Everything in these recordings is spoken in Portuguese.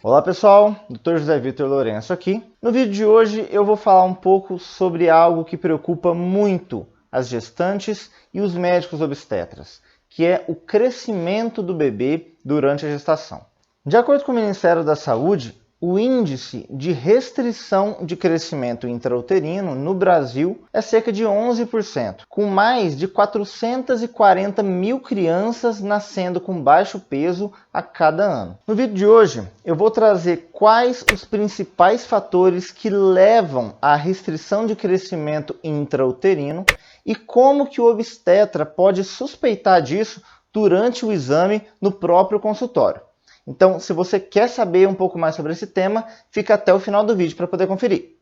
Olá pessoal, Dr. José Vitor Lourenço aqui. No vídeo de hoje eu vou falar um pouco sobre algo que preocupa muito as gestantes e os médicos obstetras, que é o crescimento do bebê durante a gestação. De acordo com o Ministério da Saúde, o índice de restrição de crescimento intrauterino no Brasil é cerca de 11%, com mais de 440 mil crianças nascendo com baixo peso a cada ano. No vídeo de hoje, eu vou trazer quais os principais fatores que levam à restrição de crescimento intrauterino e como que o obstetra pode suspeitar disso durante o exame no próprio consultório. Então, se você quer saber um pouco mais sobre esse tema, fica até o final do vídeo para poder conferir.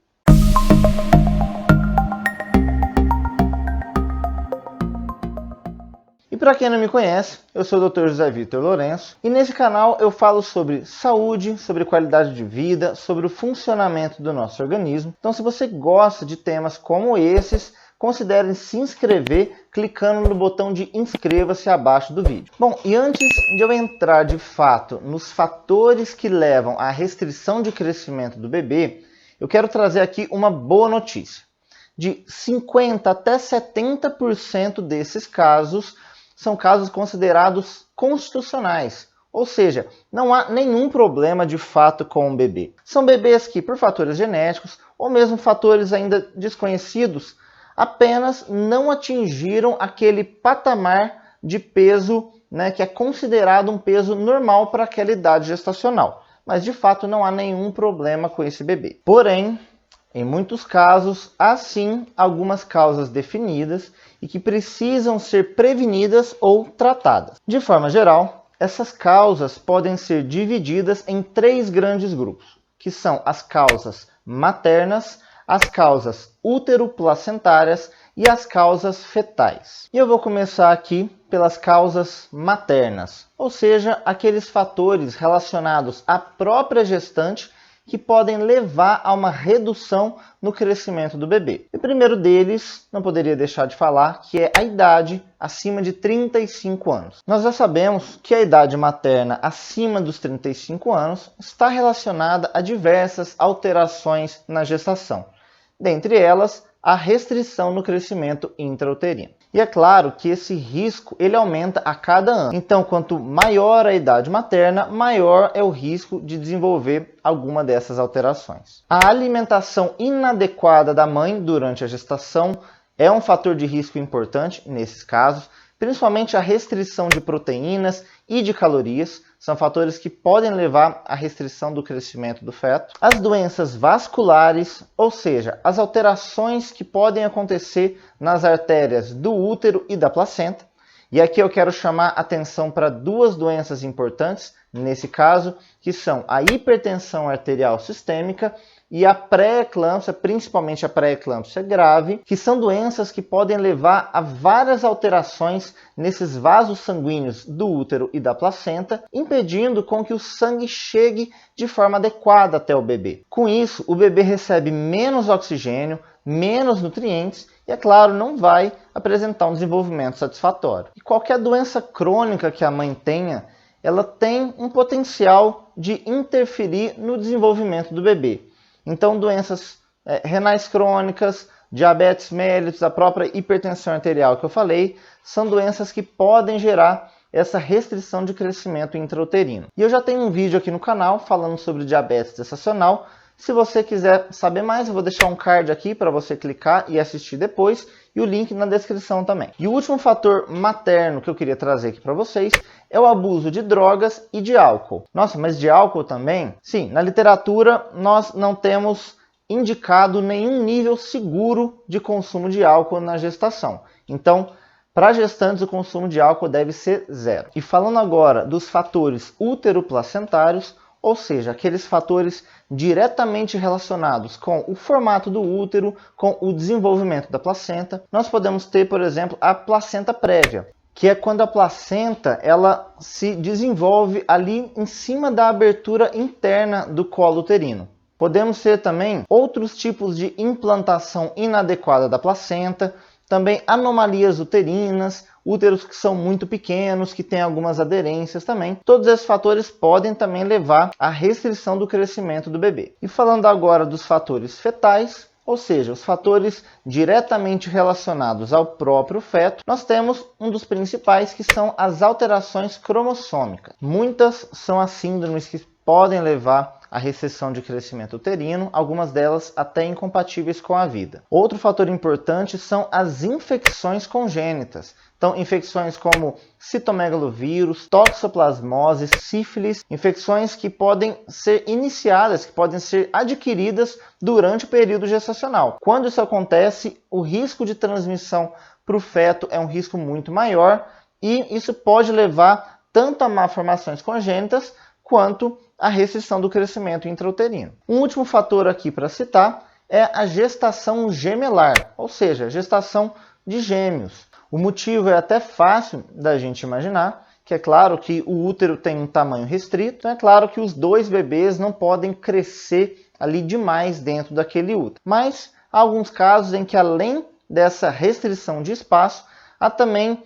E para quem não me conhece, eu sou o Dr. José Vitor Lourenço e nesse canal eu falo sobre saúde, sobre qualidade de vida, sobre o funcionamento do nosso organismo. Então, se você gosta de temas como esses, considere se inscrever clicando no botão de inscreva-se abaixo do vídeo. Bom, e antes de eu entrar de fato nos fatores que levam à restrição de crescimento do bebê, eu quero trazer aqui uma boa notícia. De 50% até 70% desses casos são casos considerados constitucionais, ou seja, não há nenhum problema de fato com o bebê. São bebês que, por fatores genéticos ou mesmo fatores ainda desconhecidos, apenas não atingiram aquele patamar de peso, que é considerado um peso normal para aquela idade gestacional. Mas, de fato, não há nenhum problema com esse bebê. Porém, em muitos casos, há sim algumas causas definidas e que precisam ser prevenidas ou tratadas. De forma geral, essas causas podem ser divididas em 3 grandes grupos, que são as causas maternas, as causas útero-placentárias e as causas fetais. E eu vou começar aqui pelas causas maternas, ou seja, aqueles fatores relacionados à própria gestante que podem levar a uma redução no crescimento do bebê. E o primeiro deles, não poderia deixar de falar, que é a idade acima de 35 anos. Nós já sabemos que a idade materna acima dos 35 anos está relacionada a diversas alterações na gestação. Dentre elas, a restrição no crescimento intrauterino. E é claro que esse risco ele aumenta a cada ano. Então, quanto maior a idade materna, maior é o risco de desenvolver alguma dessas alterações. A alimentação inadequada da mãe durante a gestação é um fator de risco importante nesses casos, principalmente a restrição de proteínas e de calorias, são fatores que podem levar à restrição do crescimento do feto. As doenças vasculares, ou seja, as alterações que podem acontecer nas artérias do útero e da placenta. E aqui eu quero chamar atenção para 2 doenças importantes, nesse caso, que são a hipertensão arterial sistêmica e a pré-eclâmpsia, principalmente a pré-eclâmpsia grave, que são doenças que podem levar a várias alterações nesses vasos sanguíneos do útero e da placenta, impedindo com que o sangue chegue de forma adequada até o bebê. Com isso, o bebê recebe menos oxigênio, menos nutrientes e, é claro, não vai apresentar um desenvolvimento satisfatório. E qualquer doença crônica que a mãe tenha, ela tem um potencial de interferir no desenvolvimento do bebê. Então, doenças renais crônicas, diabetes mellitus, a própria hipertensão arterial que eu falei, são doenças que podem gerar essa restrição de crescimento intrauterino. E eu já tenho um vídeo aqui no canal falando sobre diabetes gestacional. Se você quiser saber mais, eu vou deixar um card aqui para você clicar e assistir depois, e o link na descrição também. E o último fator materno que eu queria trazer aqui para vocês é o abuso de drogas e de álcool. Nossa, mas de álcool também? Sim, na literatura nós não temos indicado nenhum nível seguro de consumo de álcool na gestação. Então, para gestantes, o consumo de álcool deve ser 0. E falando agora dos fatores útero-placentários, ou seja, aqueles fatores diretamente relacionados com o formato do útero, com o desenvolvimento da placenta, nós podemos ter, por exemplo, a placenta prévia, que é quando a placenta ela se desenvolve ali em cima da abertura interna do colo uterino. Podemos ter também outros tipos de implantação inadequada da placenta, também anomalias uterinas, úteros que são muito pequenos, que têm algumas aderências também. Todos esses fatores podem também levar à restrição do crescimento do bebê. E falando agora dos fatores fetais, ou seja, os fatores diretamente relacionados ao próprio feto, nós temos um dos principais, que são as alterações cromossômicas. Muitas são as síndromes que podem levar à restrição de crescimento uterino, algumas delas até incompatíveis com a vida. Outro fator importante são as infecções congênitas. Então, infecções como citomegalovírus, toxoplasmose, sífilis, infecções que podem ser iniciadas, que podem ser adquiridas durante o período gestacional. Quando isso acontece, o risco de transmissão para o feto é um risco muito maior e isso pode levar tanto a malformações congênitas quanto a restrição do crescimento intrauterino. Um último fator aqui para citar é a gestação gemelar, ou seja, a gestação de gêmeos. O motivo é até fácil da gente imaginar, que é claro que o útero tem um tamanho restrito, então é claro que os dois bebês não podem crescer ali demais dentro daquele útero. Mas há alguns casos em que, além dessa restrição de espaço, há também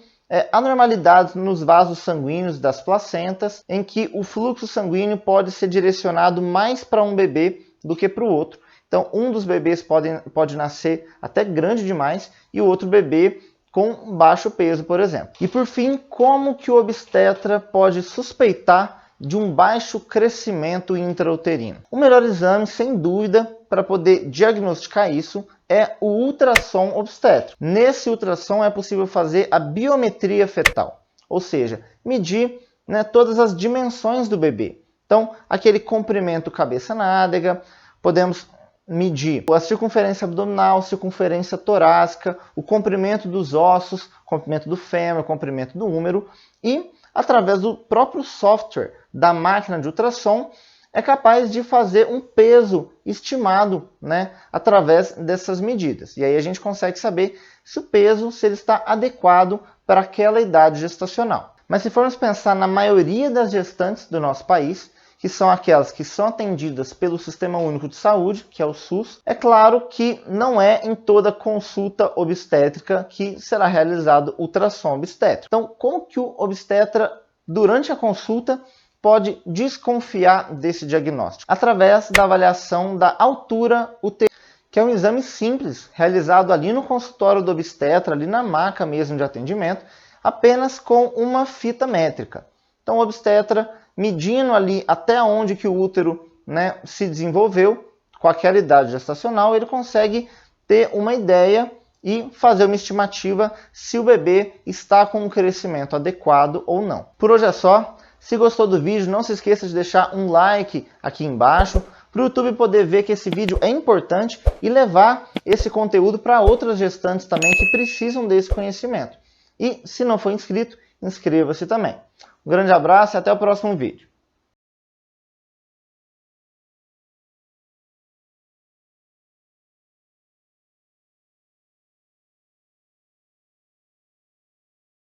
anormalidades nos vasos sanguíneos das placentas, em que o fluxo sanguíneo pode ser direcionado mais para um bebê do que para o outro. Então, um dos bebês pode nascer até grande demais e o outro bebê com baixo peso, por exemplo. E por fim, como que o obstetra pode suspeitar de um baixo crescimento intrauterino? O melhor exame, sem dúvida, para poder diagnosticar isso é o ultrassom obstétrico. Nesse ultrassom é possível fazer a biometria fetal, ou seja, medir todas as dimensões do bebê. Então, aquele comprimento cabeça-nádega, podemos medir a circunferência abdominal, circunferência torácica, o comprimento dos ossos, comprimento do fêmur, comprimento do úmero, e através do próprio software da máquina de ultrassom é capaz de fazer um peso estimado, através dessas medidas. E aí a gente consegue saber se o peso ele está adequado para aquela idade gestacional. Mas se formos pensar na maioria das gestantes do nosso país, que são aquelas que são atendidas pelo Sistema Único de Saúde, que é o SUS, é claro que não é em toda consulta obstétrica que será realizado ultrassom obstétrico. Então, como que o obstetra, durante a consulta, pode desconfiar desse diagnóstico? Através da avaliação da altura uterina, que é um exame simples, realizado ali no consultório do obstetra, ali na maca mesmo de atendimento, apenas com uma fita métrica. Então, o obstetra, medindo ali até onde que o útero se desenvolveu, com aquela idade gestacional, ele consegue ter uma ideia e fazer uma estimativa se o bebê está com um crescimento adequado ou não. Por hoje é só. Se gostou do vídeo, não se esqueça de deixar um like aqui embaixo, para o YouTube poder ver que esse vídeo é importante e levar esse conteúdo para outras gestantes também que precisam desse conhecimento. E se não for inscrito, inscreva-se também. Um grande abraço e até o próximo vídeo.